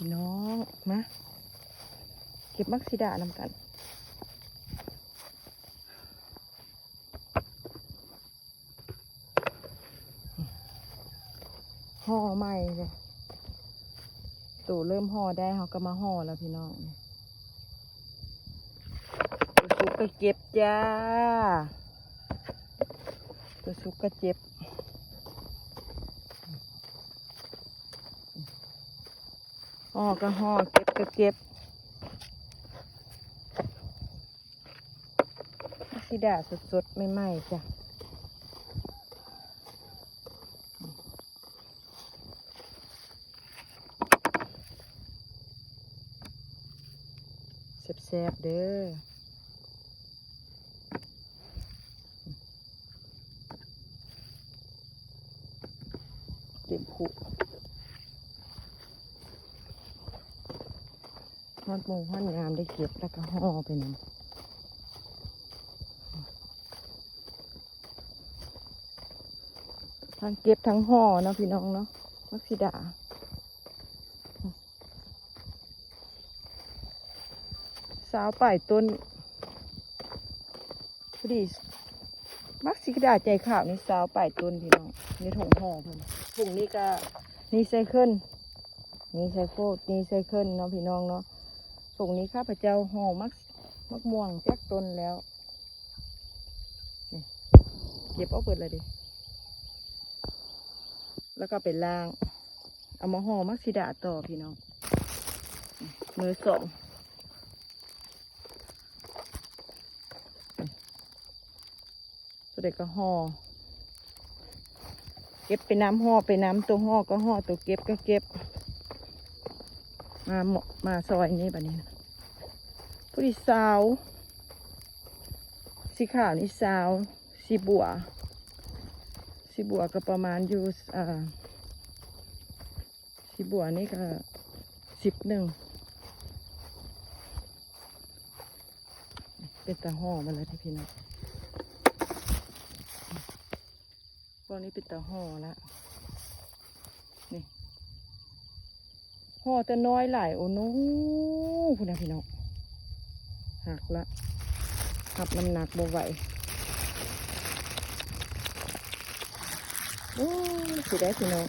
พี่น้องมาเก็บมักซิดานำกันห่อใหม่เลยตู่เริ่มห่อได้เขาก็มาห่อแล้วพี่น้องตัวซุกก็เจ็บจ้าตัวซุกก็เจ็บห่อก็ห่อเก็บก็เก็บมักซิดาสดๆใหม่ๆจ้ะแซ่บๆเด้อเต็มคุกฮอดหมูฮอดงามได้เก็บแล้วก็ห่อไปนำทั้งเก็บทั้งห่อเนาะพี่น้องเนาะมักซิดาสาวป่ายต้นพอดีมักซิดาใจขาวนี่สาวป่ายต้นพี่น้องในถุงห่อเพิ่นถุงนี้ก็นี่ไซเคิลนี่ไซโคตนี่ไซเคิลเนาะพี่น้องเนาะถุงนี้ข้าพเจ้าห่อมักม่วงแจ๊กต้นแล้วนี่เก็บเอาเปิดเลยดิแล้วก็ไปล้างเอามาห่อมักซิดาต่อพี่น้องมือสองเด็กก็ห่อเก็บไปน้ำห่อไปน้ำตัวห่อก็ห่อตัวเก็บก็เก็บมาหมกมาซอยนี้แบบนี้ผู้ดีสาวสีขาวนี่สาวสีบัวก็ประมาณอยู่สีบัวนี่ก็11เป็นตาห่อมาแล้วที่พี่น้องพวกนี้เป็นตาห่อแล้วนี่ห่อแต่น้อยหลายโอ้โน้คุณนะพี่น้องหักละหับน้ำหนักบ่ไหวโอ้สิได้พี่น้อง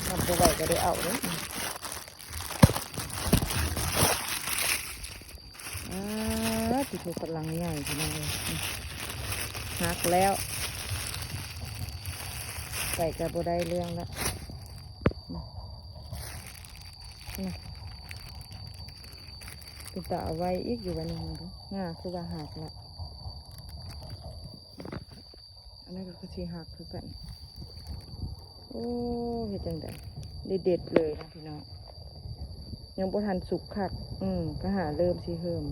หับบ่ไหวก็ได้เอาเลยที่ถูกกำลังใหญ่พี่น้องหักแล้วใส่กระโบได้เรื่องแล้วเป็นตาเอาไว้อีกอยู่วันนี้ดูง่าคือว่าหักละอันนั้นก็คือสีหักคือกันโอ้เห็ดจังไดเด็ดเลยนะพี่น้องยังบ่ทันสุกคักก็หาเริ่มสีเฮิม